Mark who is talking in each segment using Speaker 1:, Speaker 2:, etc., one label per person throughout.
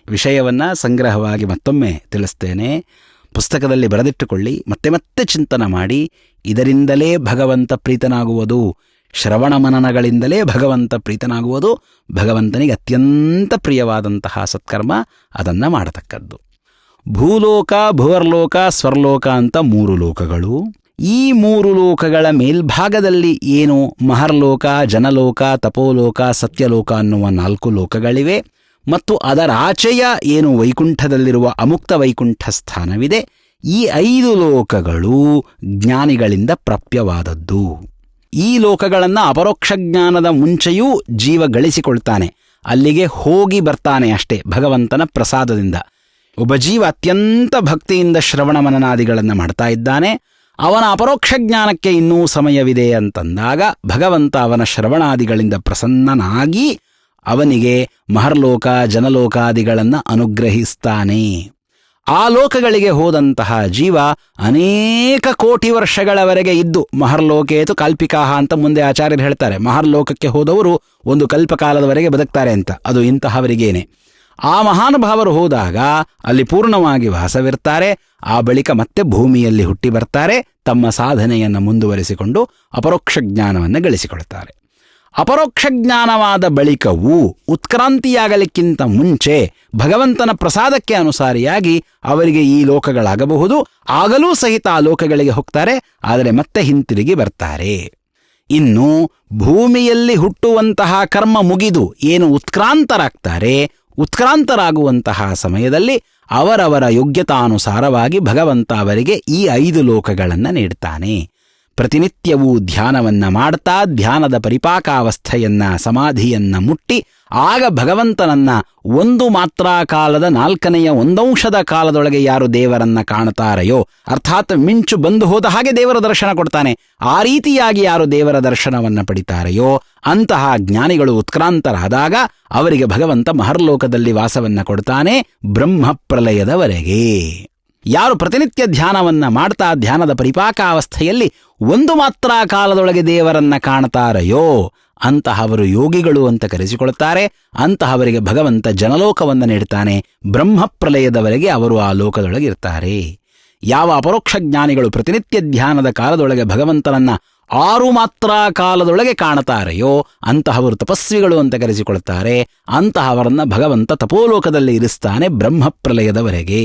Speaker 1: ವಿಷಯವನ್ನು ಸಂಗ್ರಹವಾಗಿ ಮತ್ತೊಮ್ಮೆ ತಿಳಿಸ್ತೇನೆ. ಪುಸ್ತಕದಲ್ಲಿ ಬರೆದಿಟ್ಟುಕೊಳ್ಳಿ, ಮತ್ತೆ ಮತ್ತೆ ಚಿಂತನ ಮಾಡಿ. ಇದರಿಂದಲೇ ಭಗವಂತ ಪ್ರೀತನಾಗುವುದು, ಶ್ರವಣ ಮನನಗಳಿಂದಲೇ ಭಗವಂತ ಪ್ರೀತನಾಗುವುದು. ಭಗವಂತನಿಗೆ ಅತ್ಯಂತ ಪ್ರಿಯವಾದಂತಹ ಸತ್ಕರ್ಮ, ಅದನ್ನು ಮಾಡತಕ್ಕದ್ದು. ಭೂಲೋಕ, ಭುವರ್ಲೋಕ, ಸ್ವರ್ಲೋಕ ಅಂತ 3 ಲೋಕಗಳು. ಈ 3 ಲೋಕಗಳ ಮೇಲ್ಭಾಗದಲ್ಲಿ ಏನು ಮಹರ್ಲೋಕ, ಜನಲೋಕ, ತಪೋಲೋಕ, ಸತ್ಯಲೋಕ ಅನ್ನುವ 4 ಲೋಕಗಳಿವೆ. ಮತ್ತು ಅದರ ಆಚೆಯ ಏನು ವೈಕುಂಠದಲ್ಲಿರುವ ಅಮುಕ್ತ ವೈಕುಂಠ ಸ್ಥಾನವಿದೆ. ಈ 5 ಲೋಕಗಳು ಜ್ಞಾನಿಗಳಿಂದ ಪ್ರಾಪ್ಯವಾದದ್ದು. ಈ ಲೋಕಗಳನ್ನು ಅಪರೋಕ್ಷ ಜ್ಞಾನದ ಮುಂಚೆಯೂ ಜೀವ ಗಳಿಸಿಕೊಳ್ತಾನೆ, ಅಲ್ಲಿಗೆ ಹೋಗಿ ಬರ್ತಾನೆ ಅಷ್ಟೇ ಭಗವಂತನ ಪ್ರಸಾದದಿಂದ. ಒಬ್ಬ ಜೀವ ಅತ್ಯಂತ ಭಕ್ತಿಯಿಂದ ಶ್ರವಣ ಮನನಾದಿಗಳನ್ನು ಮಾಡ್ತಾ ಇದ್ದಾನೆ. ಅವನ ಅಪರೋಕ್ಷ ಜ್ಞಾನಕ್ಕೆ ಇನ್ನೂ ಸಮಯವಿದೆ ಅಂತಂದಾಗ ಭಗವಂತ ಅವನ ಶ್ರವಣಾದಿಗಳಿಂದ ಪ್ರಸನ್ನನಾಗಿ ಅವನಿಗೆ ಮಹರ್ಲೋಕ, ಜನಲೋಕಾದಿಗಳನ್ನು ಅನುಗ್ರಹಿಸ್ತಾನೆ. ಆ ಲೋಕಗಳಿಗೆ ಹೋದಂತಹ ಜೀವ ಅನೇಕ ಕೋಟಿ ವರ್ಷಗಳವರೆಗೆ ಇದ್ದು, ಮಹರ್ಲೋಕೇತು ಕಲ್ಪಿಕಾಹ ಅಂತ ಮುಂದೆ ಆಚಾರ್ಯರು ಹೇಳ್ತಾರೆ. ಮಹರ್ಲೋಕಕ್ಕೆ ಹೋದವರು 1 ಕಲ್ಪಕಾಲದವರೆಗೆ ಬದುಕ್ತಾರೆ ಅಂತ. ಅದು ಇಂತಹವರಿಗೇನೆ. ಆ ಮಹಾನುಭಾವರು ಹೋದಾಗ ಅಲ್ಲಿ ಪೂರ್ಣವಾಗಿ ವಾಸವಿರ್ತಾರೆ. ಆ ಬಳಿಕ ಮತ್ತೆ ಭೂಮಿಯಲ್ಲಿ ಹುಟ್ಟಿ ಬರ್ತಾರೆ. ತಮ್ಮ ಸಾಧನೆಯನ್ನು ಮುಂದುವರಿಸಿಕೊಂಡು ಅಪರೋಕ್ಷ ಜ್ಞಾನವನ್ನು ಗಳಿಸಿಕೊಳ್ತಾರೆ. ಅಪರೋಕ್ಷ ಜ್ಞಾನವಾದ ಬಳಿಕವೂ ಉತ್ಕ್ರಾಂತಿಯಾಗಲಿಕ್ಕಿಂತ ಮುಂಚೆ ಭಗವಂತನ ಪ್ರಸಾದಕ್ಕೆ ಅನುಸಾರಿಯಾಗಿ ಅವರಿಗೆ ಈ ಲೋಕಗಳಾಗಬಹುದು. ಆಗಲೂ ಸಹಿತ ಆ ಲೋಕಗಳಿಗೆ ಹೋಗ್ತಾರೆ, ಆದರೆ ಮತ್ತೆ ಹಿಂತಿರುಗಿ ಬರ್ತಾರೆ. ಇನ್ನು ಭೂಮಿಯಲ್ಲಿ ಹುಟ್ಟುವಂತಹ ಕರ್ಮ ಮುಗಿದು ಏನು ಉತ್ಕ್ರಾಂತರಾಗ್ತಾರೆ, ಉತ್ಕ್ರಾಂತರಾಗುವಂತಹ ಸಮಯದಲ್ಲಿ ಅವರವರ ಯೋಗ್ಯತಾನುಸಾರವಾಗಿ ಭಗವಂತ ಅವರಿಗೆ ಈ 5 ಲೋಕಗಳನ್ನು ನೀಡ್ತಾನೆ. ಪ್ರತಿನಿತ್ಯವೂ ಧ್ಯಾನವನ್ನು ಮಾಡ್ತಾ ಧ್ಯಾನದ ಪರಿಪಾಕಾವಸ್ಥೆಯನ್ನ, ಸಮಾಧಿಯನ್ನ ಮುಟ್ಟಿ ಆಗ ಭಗವಂತನನ್ನ 1 ಮಾತ್ರಾ ಕಾಲದ 4ನೇ 1/4 ಕಾಲದೊಳಗೆ ಯಾರು ದೇವರನ್ನ ಕಾಣ್ತಾರೆಯೋ, ಅರ್ಥಾತ್ ಮಿಂಚು ಬಂದು ಹೋದ ಹಾಗೆ ದೇವರ ದರ್ಶನ ಕೊಡ್ತಾನೆ, ಆ ರೀತಿಯಾಗಿ ಯಾರು ದೇವರ ದರ್ಶನವನ್ನು ಪಡಿತಾರೆಯೋ ಅಂತಹ ಜ್ಞಾನಿಗಳು ಉತ್ಕ್ರಾಂತರಾದಾಗ ಅವರಿಗೆ ಭಗವಂತ ಮಹರ್ಲೋಕದಲ್ಲಿ ವಾಸವನ್ನ ಕೊಡ್ತಾನೆ ಬ್ರಹ್ಮ ಪ್ರಲಯದವರೆಗೆ. ಯಾರು ಪ್ರತಿನಿತ್ಯ ಧ್ಯಾನವನ್ನ ಮಾಡ್ತಾ ಧ್ಯಾನದ ಪರಿಪಾಕಾವಸ್ಥೆಯಲ್ಲಿ 1 ಮಾತ್ರಾ ಕಾಲದೊಳಗೆ ದೇವರನ್ನ ಕಾಣ್ತಾರೆಯೋ ಅಂತಹವರು ಯೋಗಿಗಳು ಅಂತ ಕರೆಸಿಕೊಳ್ತಾರೆ. ಅಂತಹವರಿಗೆ ಭಗವಂತ ಜನಲೋಕವನ್ನು ನೀಡ್ತಾನೆ. ಬ್ರಹ್ಮ ಪ್ರಲಯದವರೆಗೆ ಅವರು ಆ ಲೋಕದೊಳಗೆ ಇರ್ತಾರೆ. ಯಾವ ಅಪರೋಕ್ಷ ಜ್ಞಾನಿಗಳು ಪ್ರತಿನಿತ್ಯ ಧ್ಯಾನದ ಕಾಲದೊಳಗೆ ಭಗವಂತನನ್ನ 6 ಮಾತ್ರಾ ಕಾಲದೊಳಗೆ ಕಾಣ್ತಾರೆಯೋ ಅಂತಹವರು ತಪಸ್ವಿಗಳು ಅಂತ ಕರೆಸಿಕೊಳ್ತಾರೆ. ಅಂತಹವರನ್ನ ಭಗವಂತ ತಪೋಲೋಕದಲ್ಲಿ ಇರಿಸ್ತಾನೆ ಬ್ರಹ್ಮ ಪ್ರಲಯದವರೆಗೆ.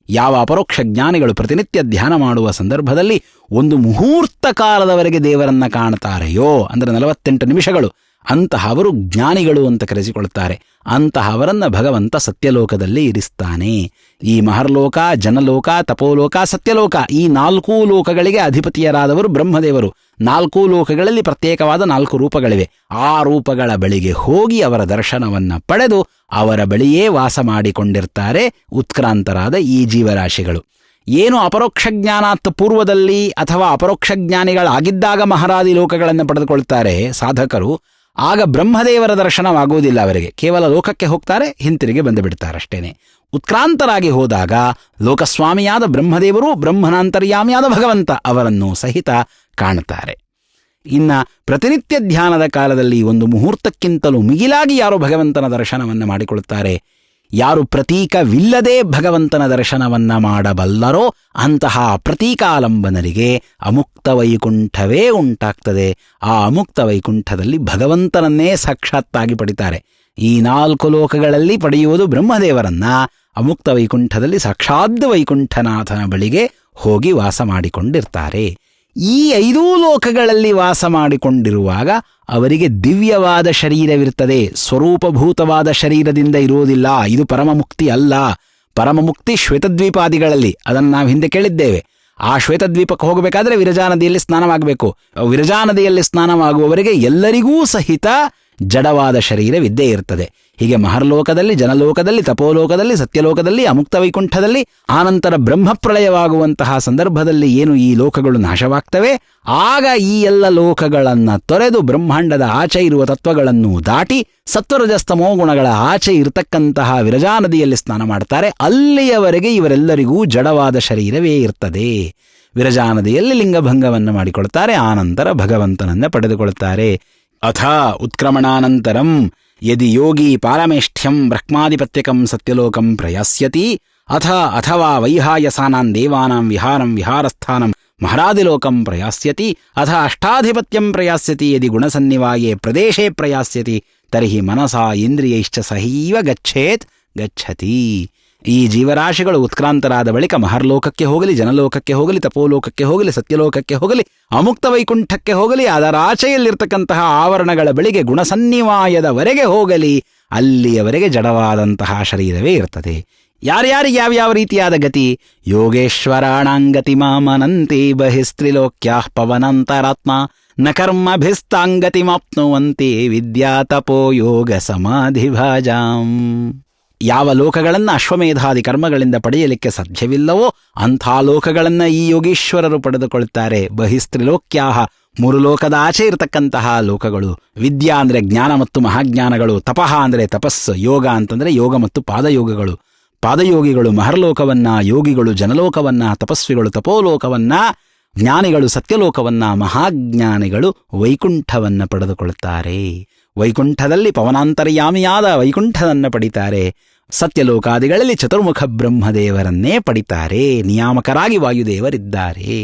Speaker 1: ಯಾವ ಅಪರೋಕ್ಷ ಜ್ಞಾನಿಗಳು ಪ್ರತಿನಿತ್ಯ ಧ್ಯಾನ ಮಾಡುವ ಸಂದರ್ಭದಲ್ಲಿ 1 ಮುಹೂರ್ತ ಕಾಲದವರೆಗೆ ದೇವರನ್ನ ಕಾಣ್ತಾರೆಯೋ, ಅಂದರೆ 48 ನಿಮಿಷಗಳು, ಅಂತಹವರು ಜ್ಞಾನಿಗಳು ಅಂತ ಕರೆಸಿಕೊಳ್ತಾರೆ. ಅಂತಹವರನ್ನ ಭಗವಂತ ಸತ್ಯಲೋಕದಲ್ಲಿ ಇರಿಸ್ತಾನೆ. ಈ ಮಹರ್ಲೋಕ, ಜನಲೋಕ, ತಪೋಲೋಕ, ಸತ್ಯಲೋಕ ಈ 4 ಲೋಕಗಳಿಗೆ ಅಧಿಪತಿಯರಾದವರು ಬ್ರಹ್ಮದೇವರು. 4 ಲೋಕಗಳಲ್ಲಿ ಪ್ರತ್ಯೇಕವಾದ 4 ರೂಪಗಳಿವೆ. ಆ ರೂಪಗಳ ಬಳಿಗೆ ಹೋಗಿ ಅವರ ದರ್ಶನವನ್ನ ಪಡೆದು ಅವರ ಬಳಿಯೇ ವಾಸ ಮಾಡಿಕೊಂಡಿರ್ತಾರೆ ಉತ್ಕ್ರಾಂತರಾದ ಈ ಜೀವರಾಶಿಗಳು. ಏನು ಅಪರೋಕ್ಷ ಜ್ಞಾನಾತ್ ಪೂರ್ವದಲ್ಲಿ ಅಥವಾ ಅಪರೋಕ್ಷ ಜ್ಞಾನಿಗಳಾಗಿದ್ದಾಗ ಮಹಾರಾದಿ ಲೋಕಗಳನ್ನು ಪಡೆದುಕೊಳ್ತಾರೆ ಸಾಧಕರು, ಆಗ ಬ್ರಹ್ಮದೇವರ ದರ್ಶನವಾಗುವುದಿಲ್ಲ ಅವರಿಗೆ. ಕೇವಲ ಲೋಕಕ್ಕೆ ಹೋಗ್ತಾರೆ, ಹಿಂತಿರುಗಿ ಬಂದು ಬಿಡ್ತಾರಷ್ಟೇನೆ. ಉತ್ಕ್ರಾಂತರಾಗಿ ಹೋದಾಗ ಲೋಕಸ್ವಾಮಿಯಾದ ಬ್ರಹ್ಮದೇವರು, ಬ್ರಹ್ಮನಾಂತರ್ಯಾಮಿಯಾದ ಭಗವಂತ ಅವರನ್ನು ಸಹಿತ ಕಾಣುತ್ತಾರೆ. ಇನ್ನ ಪ್ರತಿನಿತ್ಯ ಧ್ಯಾನದ ಕಾಲದಲ್ಲಿ 1 ಮುಹೂರ್ತಕ್ಕಿಂತಲೂ ಮಿಗಿಲಾಗಿ ಯಾರು ಭಗವಂತನ ದರ್ಶನವನ್ನು ಮಾಡಿಕೊಳ್ಳುತ್ತಾರೆ, ಯಾರು ಪ್ರತೀಕವಿಲ್ಲದೆ ಭಗವಂತನ ದರ್ಶನವನ್ನ ಮಾಡಬಲ್ಲರೋ ಅಂತಹ ಪ್ರತೀಕಾಲಂಬನರಿಗೆ ಅಮುಕ್ತ ವೈಕುಂಠವೇ ಉಂಟಾಗ್ತದೆ. ಆ ಅಮುಕ್ತ ವೈಕುಂಠದಲ್ಲಿ ಭಗವಂತನನ್ನೇ ಸಾಕ್ಷಾತ್ತಾಗಿ ಪಡಿತಾರೆ. ಈ 4 ಲೋಕಗಳಲ್ಲಿ ಪಡೆಯುವುದು ಬ್ರಹ್ಮದೇವರನ್ನ, ಅಮುಕ್ತ ವೈಕುಂಠದಲ್ಲಿ ಸಾಕ್ಷಾತ್ ವೈಕುಂಠನಾಥನ ಬಳಿಗೆ ಹೋಗಿ ವಾಸ ಮಾಡಿಕೊಂಡಿರ್ತಾರೆ. ಈ 5 ಲೋಕಗಳಲ್ಲಿ ವಾಸ ಮಾಡಿಕೊಂಡಿರುವಾಗ ಅವರಿಗೆ ದಿವ್ಯವಾದ ಶರೀರವಿರ್ತದೆ. ಸ್ವರೂಪಭೂತವಾದ ಶರೀರದಿಂದ ಇರುವುದಿಲ್ಲ. ಇದು ಪರಮಮುಕ್ತಿ ಅಲ್ಲ. ಪರಮಮುಕ್ತಿ ಶ್ವೇತದ್ವೀಪಾದಿಗಳಲ್ಲಿ, ಅದನ್ನು ನಾವು ಹಿಂದೆ ಕೇಳಿದ್ದೇವೆ. ಆ ಶ್ವೇತದ್ವೀಪಕ್ಕೆ ಹೋಗಬೇಕಾದ್ರೆ ವಿರಜಾ ನದಿಯಲ್ಲಿ ಸ್ನಾನವಾಗಬೇಕು. ವಿರಜಾ ನದಿಯಲ್ಲಿ ಸ್ನಾನವಾಗುವವರಿಗೆ ಎಲ್ಲರಿಗೂ ಸಹಿತ ಜಡವಾದ ಶರೀರವಿದ್ದೇ ಇರ್ತದೆ. ಹೀಗೆ ಮಹರ್ಲೋಕದಲ್ಲಿ, ಜನಲೋಕದಲ್ಲಿ, ತಪೋಲೋಕದಲ್ಲಿ, ಸತ್ಯಲೋಕದಲ್ಲಿ, ಅಮುಕ್ತ ವೈಕುಂಠದಲ್ಲಿ, ಆನಂತರ ಬ್ರಹ್ಮಪ್ರಳಯವಾಗುವಂತಹ ಸಂದರ್ಭದಲ್ಲಿ ಏನು ಈ ಲೋಕಗಳು ನಾಶವಾಗ್ತವೆ, ಆಗ ಈ ಎಲ್ಲ ಲೋಕಗಳನ್ನು ತೊರೆದು ಬ್ರಹ್ಮಾಂಡದ ಆಚೆ ಇರುವ ತತ್ವಗಳನ್ನು ದಾಟಿ ಸತ್ವರಜಸ್ತಮೋ ಗುಣಗಳ ಆಚೆ ಇರತಕ್ಕಂತಹ ವಿರಜಾ ನದಿಯಲ್ಲಿ ಸ್ನಾನ ಮಾಡ್ತಾರೆ. ಅಲ್ಲಿಯವರೆಗೆ ಇವರೆಲ್ಲರಿಗೂ ಜಡವಾದ ಶರೀರವೇ ಇರ್ತದೆ. ವಿರಜಾ ನದಿಯಲ್ಲಿ ಲಿಂಗಭಂಗವನ್ನು ಮಾಡಿಕೊಳ್ತಾರೆ. ಆನಂತರ ಭಗವಂತನನ್ನ ಪಡೆದುಕೊಳ್ತಾರೆ. ಅಥ ಉತ್ಕ್ರಮಣಾನಂತರಂ ಯದಿ ಯೋಗಿ ಪಾರಮೇಷ್ಠ್ಯಂ ಬ್ರಹ್ಮಾಧಿಪತ್ಯಕಂ ಸತ್ಯಲೋಕಂ ಪ್ರಯಾಸ್ಯತಿ ಅಥವಾ ವೈಹಾಯಸಾನಾಂ ದೇವಾನಾಂ ವಿಹಾರಂ ವಿಹಾರಸ್ಥಾನಂ ಮಹರಾದಿಲೋಕಂ ಪ್ರಯಾಸ್ಯತಿ ಅಷ್ಟಾಧಿಪತ್ಯಂ ಪ್ರಯಾಸ್ಯತಿ ಯದಿ ಗುಣಸನ್ನಿವಾಯೇ ಪ್ರದೇಶೇ ಪ್ರಯಾಸ್ಯತಿ ತರ್ಹಿ ಮನಸಾ ಇಂದ್ರಿಯೈಶ್ಚ ಸಹೈವ ಗಚ್ಚತಿ. ಈ ಜೀವರಾಶಿಗಳು ಉತ್ಕ್ರಾಂತರಾದ ಬಳಿಕ ಮಹರ್ಲೋಕಕ್ಕೆ ಹೋಗಲಿ, ಜನಲೋಕಕ್ಕೆ ಹೋಗಲಿ, ತಪೋಲೋಕಕ್ಕೆ ಹೋಗಲಿ, ಸತ್ಯಲೋಕಕ್ಕೆ ಹೋಗಲಿ, ಅಮುಕ್ತ ವೈಕುಂಠಕ್ಕೆ ಹೋಗಲಿ, ಅದರ ಆಚೆಯಲ್ಲಿರ್ತಕ್ಕಂತಹ ಆವರಣಗಳ ಬಳಿಗೆ ಗುಣಸನ್ನಿವಾಯದವರೆಗೆ ಹೋಗಲಿ, ಅಲ್ಲಿಯವರೆಗೆ ಜಡವಾದಂತಹ ಶರೀರವೇ ಇರ್ತದೆ. ಯಾರ್ಯಾರಿಗೆ ಯಾವ್ಯಾವ ರೀತಿಯಾದ ಗತಿ? ಯೋಗೇಶ್ವರಾಣಾಂಗತಿ ಮಾಮನಂತಿ ಬಹಿಸ್ತ್ರಿಲೋಕ್ಯಾ ಪವನಂತರಾತ್ಮ ನ ಕರ್ಮಭಿಸ್ತಾಂಗತಿಮಾಪ್ನುವಂತಿ ವಿದ್ಯಾ ತಪೋ ಯೋಗ ಸಮಾಧಿಭಾಜಾಂ. ಯಾವ ಲೋಕಗಳನ್ನು ಅಶ್ವಮೇಧಾದಿ ಕರ್ಮಗಳಿಂದ ಪಡೆಯಲಿಕ್ಕೆ ಸಾಧ್ಯವಿಲ್ಲವೋ ಅಂಥ ಲೋಕಗಳನ್ನು ಈ ಯೋಗೀಶ್ವರರು ಪಡೆದುಕೊಳ್ತಾರೆ. ಬಹಿಸ್ತ್ರಿಲೋಕ್ಯಾಹ, 3 ಲೋಕದ ಆಚೆ ಇರತಕ್ಕಂತಹ ಲೋಕಗಳು. ವಿದ್ಯಾ ಅಂದರೆ ಜ್ಞಾನ ಮತ್ತು ಮಹಾಜ್ಞಾನಗಳು, ತಪಃ ಅಂದರೆ ತಪಸ್ಸು, ಯೋಗ ಅಂತಂದರೆ ಯೋಗ ಮತ್ತು ಪಾದಯೋಗಗಳು. ಪಾದಯೋಗಿಗಳು ಮಹರ್ಲೋಕವನ್ನ, ಯೋಗಿಗಳು ಜನಲೋಕವನ್ನ, ತಪಸ್ವಿಗಳು ತಪೋಲೋಕವನ್ನ, ಜ್ಞಾನಿಗಳು ಸತ್ಯಲೋಕವನ್ನ, ಮಹಾಜ್ಞಾನಿಗಳು ವೈಕುಂಠವನ್ನ ಪಡೆದುಕೊಳ್ಳುತ್ತಾರೆ. ವೈಕುಂಠದಲ್ಲಿ ಪವನಾಂತರ್ಯಾಮಿಯಾದ ವೈಕುಂಠವನ್ನು ಪಡಿತಾರೆ. ಸತ್ಯಲೋಕಾದಿಗಳಲ್ಲಿ ಚತುರ್ಮುಖ ಬ್ರಹ್ಮದೇವರನ್ನೇ ಪಡಿತಾರೆ. ನಿಯಾಮಕರಾಗಿ ವಾಯುದೇವರಿದ್ದಾರೆ.